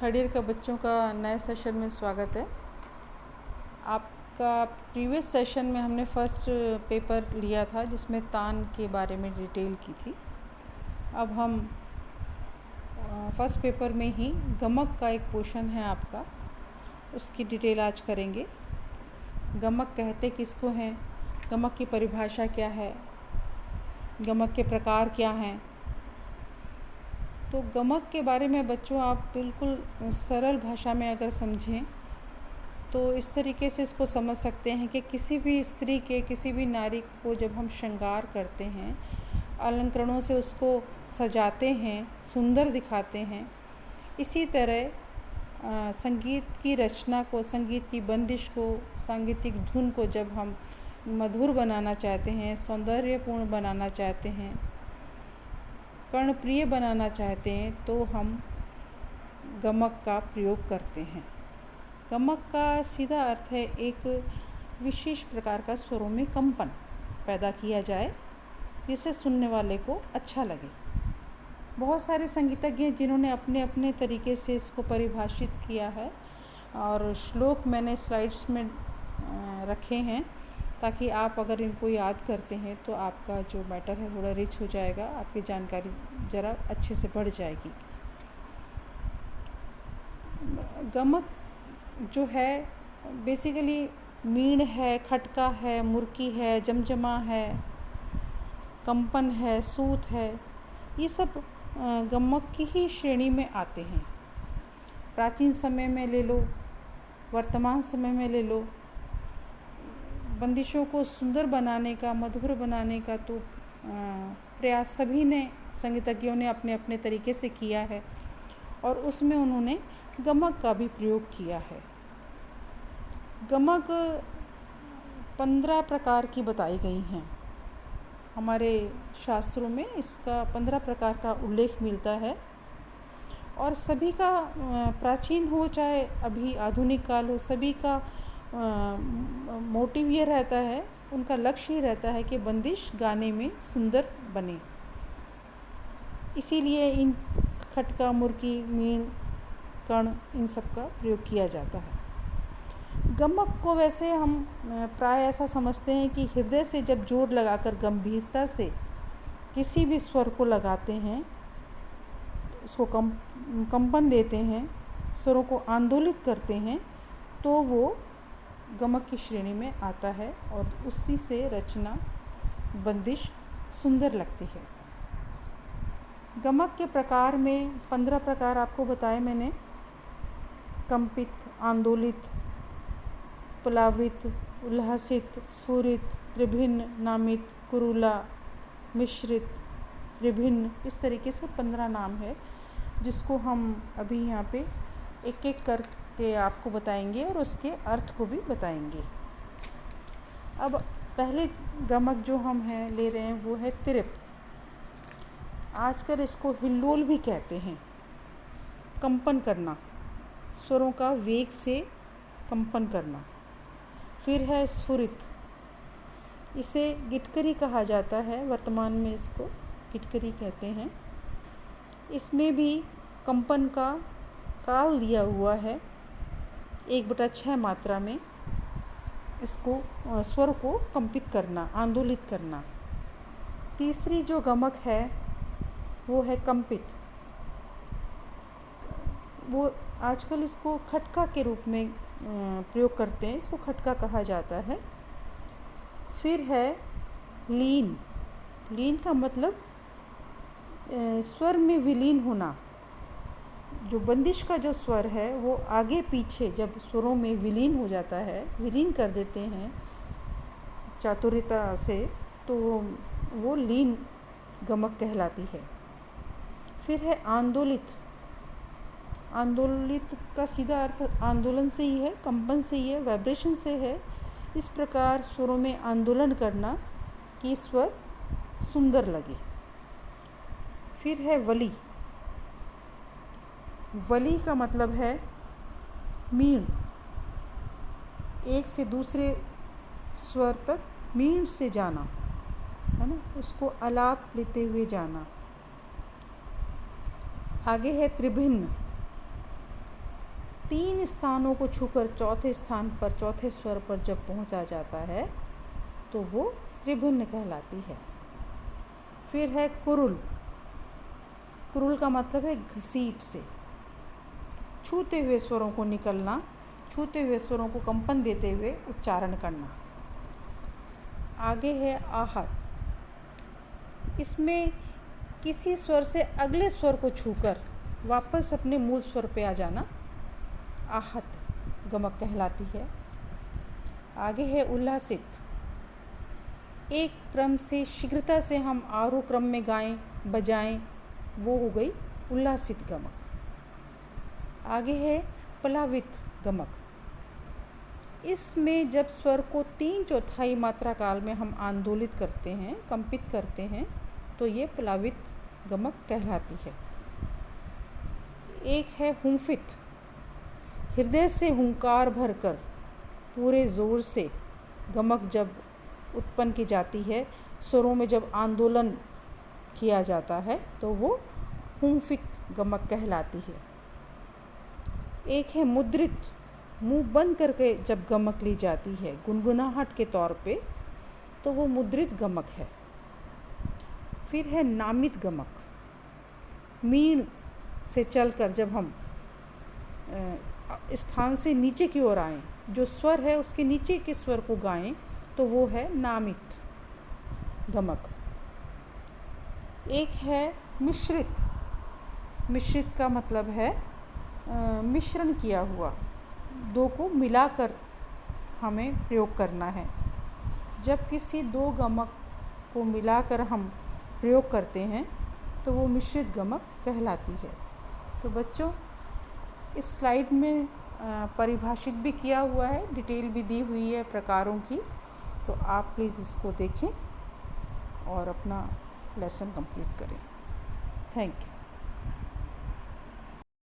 Third year का बच्चों का नए सेशन में स्वागत है। आपका प्रीवियस सेशन में हमने फर्स्ट पेपर लिया था जिसमें तान के बारे में डिटेल की थी। अब हम फर्स्ट पेपर में ही गमक का एक पोर्शन है आपका, उसकी डिटेल आज करेंगे। गमक कहते किसको हैं, गमक की परिभाषा क्या है, गमक के प्रकार क्या हैं। तो गमक के बारे में बच्चों आप बिल्कुल सरल भाषा में अगर समझें तो इस तरीके से इसको समझ सकते हैं कि किसी भी स्त्री के, किसी भी नारी को जब हम श्रृंगार करते हैं, अलंकरणों से उसको सजाते हैं, सुंदर दिखाते हैं, इसी तरह संगीत की रचना को, संगीत की बंदिश को, सांगीतिक धुन को जब हम मधुर बनाना चाहते हैं, सौंदर्यपूर्ण बनाना चाहते हैं, कर्णप्रिय बनाना चाहते हैं, तो हम गमक का प्रयोग करते हैं। गमक का सीधा अर्थ है एक विशेष प्रकार का स्वरों में कंपन पैदा किया जाए जिससे सुनने वाले को अच्छा लगे। बहुत सारे संगीतज्ञ जिन्होंने अपने अपने तरीके से इसको परिभाषित किया है और श्लोक मैंने स्लाइड्स में रखे हैं ताकि आप अगर इनको याद करते हैं तो आपका जो मैटर है थोड़ा रिच हो जाएगा, आपकी जानकारी ज़रा अच्छे से बढ़ जाएगी। गमक जो है बेसिकली मीण है, खटका है, मुर्की है, जमजमा है, कंपन है, सूत है, ये सब गमक की ही श्रेणी में आते हैं। प्राचीन समय में ले लो, वर्तमान समय में ले लो, बंदिशों को सुंदर बनाने का, मधुर बनाने का तो प्रयास सभी ने, संगीतज्ञों ने अपने अपने तरीके से किया है और उसमें उन्होंने गमक का भी प्रयोग किया है। गमक 15 प्रकार की बताई गई हैं। हमारे शास्त्रों में इसका 15 प्रकार का उल्लेख मिलता है और सभी का प्राचीन हो चाहे अभी आधुनिक काल हो, सभी का मोटिव ये रहता है, उनका लक्ष्य ही रहता है कि बंदिश गाने में सुंदर बने। इसीलिए इन खटका, मुर्की, मीण, कर्ण, इन सब का प्रयोग किया जाता है। गमक को वैसे हम प्राय ऐसा समझते हैं कि हृदय से जब जोर लगाकर गंभीरता से किसी भी स्वर को लगाते हैं, उसको कंपन देते हैं, स्वरों को आंदोलित करते हैं, तो वो गमक की श्रेणी में आता है और उसी से रचना, बंदिश सुंदर लगती है। गमक के प्रकार में 15 प्रकार आपको बताए मैंने। कंपित, आंदोलित, प्लावित, उल्लसित, स्फुरित, त्रिभिन्न, नामित, कुरुला, मिश्रित, त्रिभिन्न, इस तरीके से 15 नाम है जिसको हम अभी यहाँ पे एक एक करके आपको बताएंगे और उसके अर्थ को भी बताएंगे। अब पहले गमक जो हम हैं ले रहे हैं वो है तिरप। आजकल इसको हिल्लोल भी कहते हैं। कंपन करना, स्वरों का वेग से कंपन करना। फिर है स्फुरित, इसे गिटकरी कहा जाता है, वर्तमान में इसको गिटकरी कहते हैं। इसमें भी कंपन का काल दिया हुआ है, 1/6 मात्रा में इसको स्वर को कंपित करना, आंदोलित करना। तीसरी जो गमक है वो है कंपित। वो आजकल इसको खटका के रूप में प्रयोग करते हैं, इसको खटका कहा जाता है। फिर है लीन। लीन का मतलब स्वर में विलीन होना। जो बंदिश का जो स्वर है वो आगे पीछे जब स्वरों में विलीन हो जाता है, विलीन कर देते हैं चातुर्यता से, तो वो लीन गमक कहलाती है। फिर है आंदोलित। आंदोलित का सीधा अर्थ आंदोलन से ही है, कंपन से ही है, वाइब्रेशन से है। इस प्रकार स्वरों में आंदोलन करना कि स्वर सुंदर लगे। फिर है वली। वली का मतलब है मीण, एक से दूसरे स्वर तक मीण से जाना, है ना, उसको आलाप लेते हुए जाना। आगे है त्रिभिन्न। 3 स्थानों को छूकर चौथे स्थान पर, चौथे स्वर पर जब पहुंचा जाता है तो वो त्रिभिन्न कहलाती है। फिर है कुरुल। कुरुल का मतलब है घसीट से, छूते हुए स्वरों को निकलना, छूते हुए स्वरों को कंपन देते हुए उच्चारण करना। आगे है आहत। इसमें किसी स्वर से अगले स्वर को छूकर वापस अपने मूल स्वर पे आ जाना आहत गमक कहलाती है। आगे है उल्लासित। एक क्रम से शीघ्रता से हम आरोह क्रम में गाएं बजाएं, वो हो गई उल्लासित गमक। आगे है प्लावित गमक। इसमें जब स्वर को 3/4 मात्रा काल में हम आंदोलित करते हैं, कंपित करते हैं, तो ये प्लावित गमक कहलाती है। एक है हुंफित। हृदय से हुंकार भरकर पूरे ज़ोर से गमक जब उत्पन्न की जाती है, स्वरों में जब आंदोलन किया जाता है तो वो हुंफित गमक कहलाती है। एक है मुद्रित। मुंह बंद करके जब गमक ली जाती है गुनगुनाहट के तौर पे, तो वो मुद्रित गमक है। फिर है नामित गमक। मीण से चलकर जब हम स्थान से नीचे की ओर आएं, जो स्वर है उसके नीचे के स्वर को गाएं, तो वो है नामित गमक। एक है मिश्रित। मिश्रित का मतलब है मिश्रण किया हुआ, दो को मिलाकर हमें प्रयोग करना है। जब किसी दो गमक को मिलाकर हम प्रयोग करते हैं तो वो मिश्रित गमक कहलाती है। तो बच्चों, इस स्लाइड में परिभाषित भी किया हुआ है, डिटेल भी दी हुई है प्रकारों की, तो आप प्लीज़ इसको देखें और अपना लेसन कंप्लीट करें। Thank you.